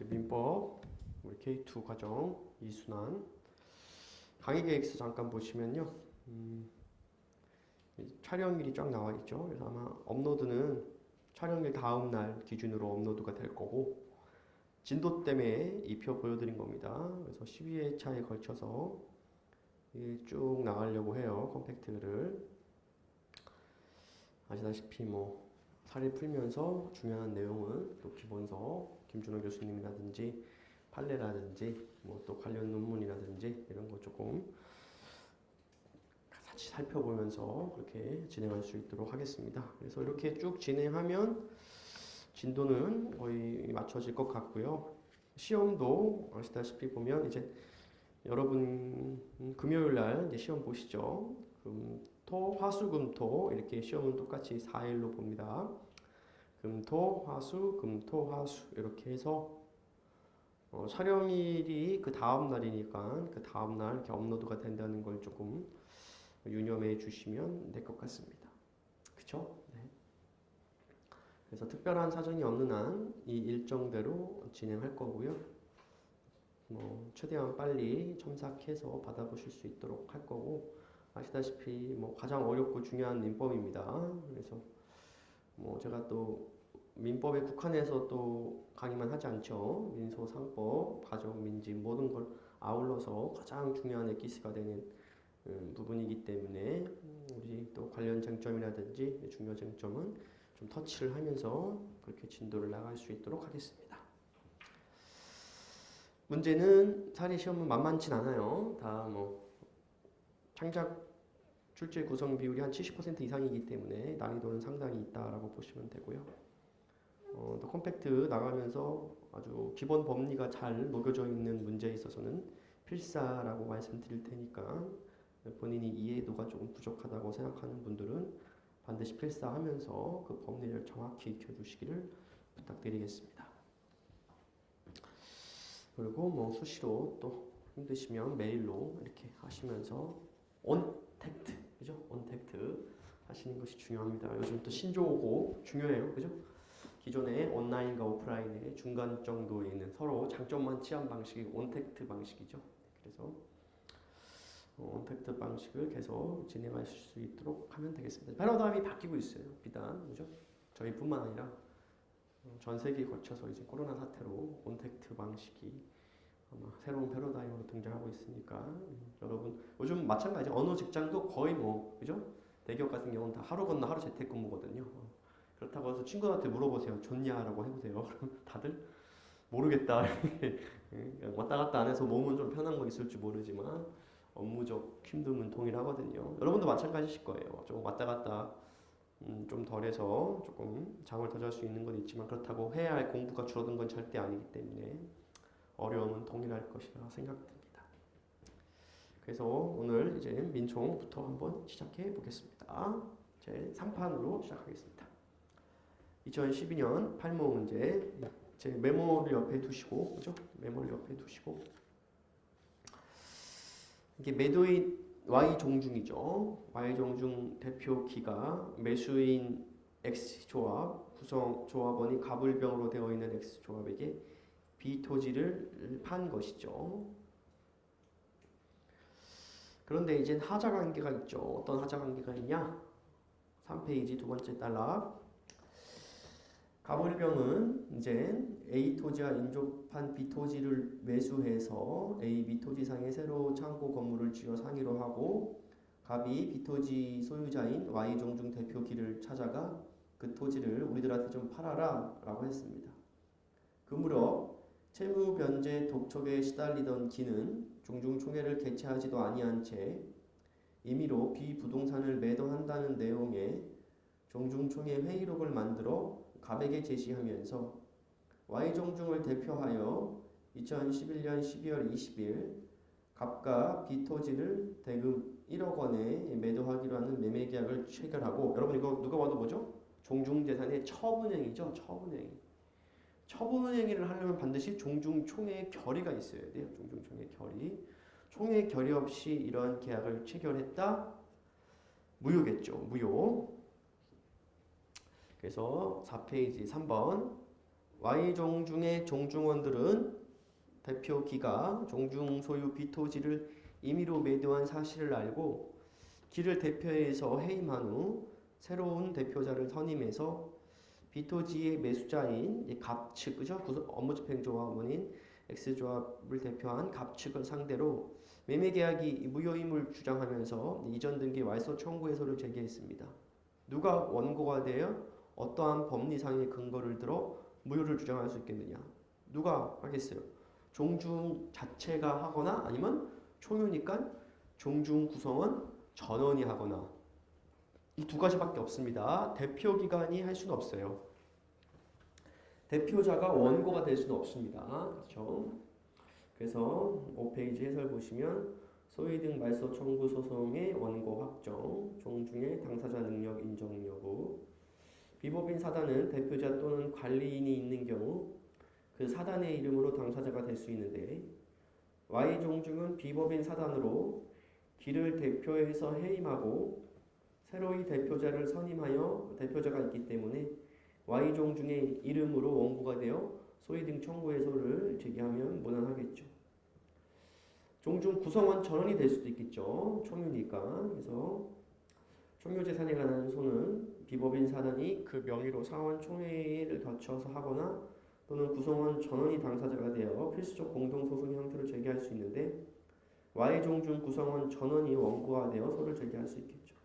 이제 민법 우리 K2 과정 2순환 강의 계획서 잠깐 보시면요. 촬영일이 쫙 나와 있죠. 그래서 아마 업로드는 촬영일 다음 날 기준으로 업로드가 될 거고, 진도 때문에 이 표 보여드린 겁니다. 그래서 12회차에 걸쳐서 쭉 나가려고 해요. 컴팩트를 아시다시피 뭐 사례 풀면서 중요한 내용은 또 기본서 김준호 교수님이라든지 판례라든지 뭐 또 관련 논문이라든지 이런 거 조금 같이 살펴보면서 그렇게 진행할 수 있도록 하겠습니다. 그래서 이렇게 쭉 진행하면 진도는 거의 맞춰질 것 같고요. 시험도 아시다시피 보면 이제 여러분 금요일 날 이제 시험 보시죠. 토, 화수, 금토 이렇게 시험은 똑같이 4일로 봅니다. 금토, 화수, 금토, 화수 이렇게 해서 촬영일이 그 다음 날이니까 그 다음 날 이렇게 업로드가 된다는 걸 조금 유념해 주시면 될 것 같습니다. 그쵸? 네. 그래서 특별한 사정이 없는 한 이 일정대로 진행할 거고요. 뭐 최대한 빨리 첨삭해서 받아보실 수 있도록 할 거고, 아시다시피 뭐 가장 어렵고 중요한 민법입니다. 그래서 뭐 제가 또 민법에 국한해서 또 강의만 하지 않죠. 민소, 상법, 가정, 민지 모든 걸 아울러서 가장 중요한 엑기스가 되는 부분이기 때문에 우리 또 관련 쟁점이라든지 중요 쟁점은 좀 터치를 하면서 그렇게 진도를 나갈 수 있도록 하겠습니다. 문제는 사례 시험은 만만치 않아요. 다 뭐 창작 출제 구성 비율이 한 70% 이상이기 때문에 난이도는 상당히 있다라고 보시면 되고요. 또 컴팩트 나가면서 아주 기본 법리가 잘 녹여져 있는 문제에 있어서는 필사라고 말씀드릴 테니까 본인이 이해도가 조금 부족하다고 생각하는 분들은 반드시 필사하면서 그 법리를 정확히 익혀주시기를 부탁드리겠습니다. 그리고 뭐 수시로 또 힘드시면 메일로 이렇게 하시면서 온택트, 그죠? 온택트 하시는 것이 중요합니다. 요즘 또 신조어고 중요해요, 그죠? 기존의 온라인과 오프라인의 중간 정도에 있는 서로 장점만 취한 방식이 온택트 방식이죠. 그래서 온택트 방식을 계속 진행하실 수 있도록 하면 되겠습니다. 패러다임이 바뀌고 있어요. 비단, 그죠? 저희뿐만 아니라 전 세계에 걸쳐서 이제 코로나 사태로 온택트 방식이 아마 새로운 패러다임으로 등장하고 있으니까 여러분 요즘 마찬가지 어느 직장도 거의 뭐 그죠? 대기업 같은 경우는 다 하루 건너 하루 재택근무거든요. 그렇다고 해서 친구한테 물어보세요. 좋냐라고 해보세요. 그럼 다들 모르겠다. 왔다 갔다 안 해서 몸은 좀 편한 거 있을지 모르지만 업무적 힘듦은 동일하거든요. 여러분도 마찬가지실 거예요. 좀 왔다 갔다 좀 덜해서 조금 잠을 더 잘 수 있는 건 있지만 그렇다고 해야 할 공부가 줄어든 건 절대 아니기 때문에 어려움은 동일할 것이라 생각됩니다. 그래서 오늘 이제 민총부터 한번 시작해 보겠습니다. 제 3판으로 시작하겠습니다. 2012년 8모 문제 제 메모를 옆에 두시고, 그죠? 메모를 옆에 두시고 이게 매도인 Y종중이죠. Y종중 대표 키가 매수인 X조합, 구성 조합원이 갑을병으로 되어 있는 X조합에게 B토지를 판 것이죠. 그런데 이제 하자관계가 있죠. 어떤 하자관계가 있냐? 3페이지 두 번째 단락. 갑을병은 이제 A 토지와 인접한 B 토지를 매수해서 A, B 토지상에 새로 창고 건물을 지어 상의로 하고 갑이 B 토지 소유자인 Y종중 대표 기를 찾아가 그 토지를 우리들한테 좀 팔아라 라고 했습니다. 그 무렵 채무 변제 독촉에 시달리던 기는 종중 총회를 개최하지도 아니한 채 임의로 B 부동산을 매도한다는 내용의 종중 총회 회의록을 만들어 갑에게 제시하면서 Y종중을 대표하여 2011년 12월 20일 갑과 B 토지를 대금 1억 원에 매도하기로 하는 매매계약을 체결하고, 여러분 이거 누가 봐도 뭐죠? 종중재산의 처분행위죠. 처분행위를 하려면 반드시 종중총회의 결의가 있어야 돼요. 종중총회 결의. 총회 결의 없이 이러한 계약을 체결했다? 무효겠죠. 무효. 그래서 4페이지 3번 Y종중의 종중원들은 대표 기가 종중 소유 B토지를 임의로 매도한 사실을 알고 기를 대표해서 해임한 후 새로운 대표자를 선임해서 B토지의 매수자인 갑측, 그죠? 업무집행조합원인 X조합을 대표한 갑측을 상대로 매매계약이 무효임을 주장하면서 이전 등기 말소 청구해소를 제기했습니다. 누가 원고가 되어 어떠한 법리상의 근거를 들어 무효를 주장할 수 있겠느냐? 누가 하겠어요? 종중 자체가 하거나 아니면 총유니까 종중 구성원 전원이 하거나 이 두 가지밖에 없습니다. 대표 기관이 할 수는 없어요. 대표자가 원고가 될 수는 없습니다. 그렇죠? 그래서 5페이지 해설 보시면 소위 등 말소 청구 소송의 원고 확정, 종중의 당사자 능력 인정 여부, 비법인 사단은 대표자 또는 관리인이 있는 경우 그 사단의 이름으로 당사자가 될 수 있는데 Y종중은 비법인 사단으로 기를 대표해서 해임하고 새로이 대표자를 선임하여 대표자가 있기 때문에 Y종중의 이름으로 원고가 되어 소위 등 청구해소를 제기하면 무난하겠죠. 종중 구성원 전원이 될 수도 있겠죠. 총유니까. 그래서 총유재산에 관한 소는 비법인 사단이 그 명의로 사원총회를 거쳐서 하거나 또는 구성원 전원이 당사자가 되어 필수적 공동소송 형태로 제기할 수 있는데 Y종중 구성원 전원이 원고가 되어 소를 제기할 수 있겠죠.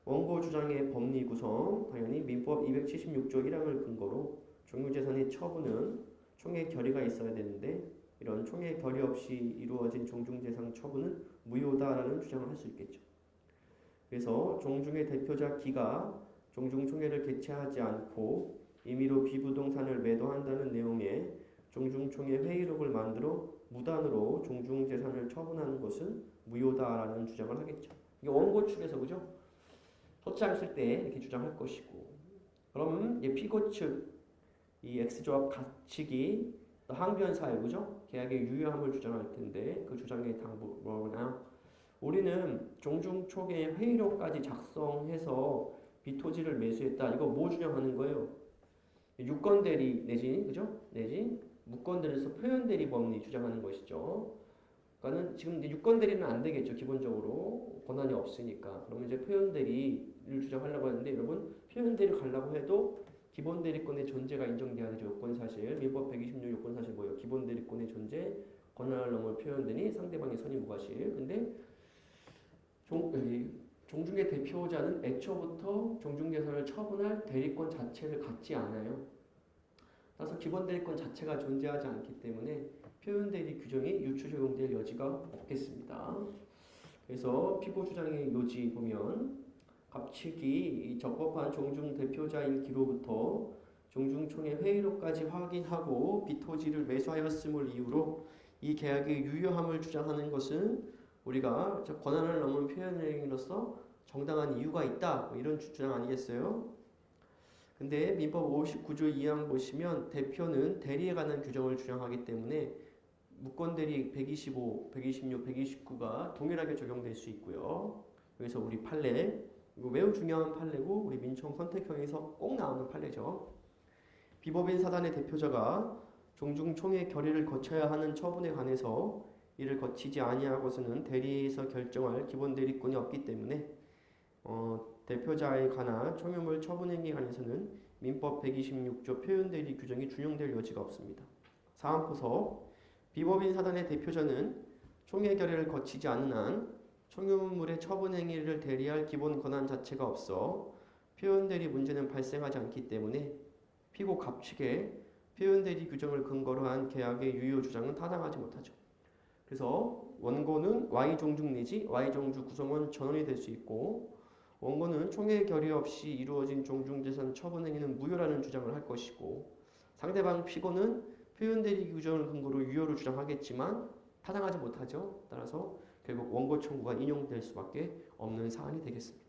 원고 주장의 법리 구성, 당연히 민법 276조 1항을 근거로 종유재산의 처분은 총회 결의가 있어야 되는데 이런 총회 결의 없이 이루어진 종중재산 처분은 무효다라는 주장을 할 수 있겠죠. 그래서 종중의 대표자 기가 종중총회를 개최하지 않고 임의로 비부동산을 매도한다는 내용의 종중총회 회의록을 만들어 무단으로 종중재산을 처분하는 것은 무효다라는 주장을 하겠죠. 이게 원고 측에서 그죠? 소장 쓸 때 이렇게 주장할 것이고, 그러면 피고 측 이 X조합 갑측이 항변 사유 그죠? 계약의 유효함을 주장할 텐데 그 주장의 당부 뭐냐? 우리는 종중 초기에 회의록까지 작성해서 B토지를 매수했다. 이거 뭐 주장하는 거예요? 유권 대리 내지 그죠? 내지 무권 대리에서 표현 대리 법리 주장하는 것이죠. 그러니까는 지금 이제 유권 대리는 안 되겠죠. 기본적으로 권한이 없으니까. 그러면 이제 표현 대리를 주장하려고 하는데 여러분 표현 대리 가려고 해도 기본 대리권의 존재가 인정돼야 되죠. 요건 사실 민법 126 요건 사실 뭐예요? 기본 대리권의 존재, 권한을 넘을 표현되니 상대방의 선의 무과실. 근데 종중의 대표자는 애초부터 종중재산을 처분할 대리권 자체를 갖지 않아요. 따라서 기본 대리권 자체가 존재하지 않기 때문에 표현 대리 규정이 유추 적용될 여지가 없겠습니다. 그래서 피고 주장의 요지 보면 갑측이 적법한 종중 대표자인 기로부터 종중총회 회의록까지 확인하고 B토지를 매수하였음을 이유로 이 계약의 유효함을 주장하는 것은 우리가 권한을 넘은 표현행위로서 정당한 이유가 있다 뭐 이런 주장 아니겠어요? 근데 민법 59조 2항 보시면 대표는 대리에 관한 규정을 주장하기 때문에 무권대리 125, 126, 129가 동일하게 적용될 수 있고요. 여기서 우리 판례, 이거 매우 중요한 판례고 우리 민청 선택형에서 꼭 나오는 판례죠. 비법인 사단의 대표자가 종중총회 결의를 거쳐야 하는 처분에 관해서 이를 거치지 아니하고서는 대리에서 결정할 기본 대리권이 없기 때문에 대표자에 관한 총유물 처분행위에 관해서는 민법 126조 표현대리 규정이 준용될 여지가 없습니다. 사안포석 비법인 사단의 대표자는 총회 결의를 거치지 않은 한 총유물의 처분행위를 대리할 기본 권한 자체가 없어 표현대리 문제는 발생하지 않기 때문에 피고 갑측의 표현대리 규정을 근거로 한 계약의 유효 주장은 타당하지 못하죠. 그래서 원고는 Y종중 내지 Y종주 구성원 전원이 될 수 있고 원고는 총회 결의 없이 이루어진 종중재산 처분 행위는 무효라는 주장을 할 것이고 상대방 피고는 표현대리 규정을 근거로 유효를 주장하겠지만 타당하지 못하죠. 따라서 결국 원고 청구가 인용될 수밖에 없는 사안이 되겠습니다.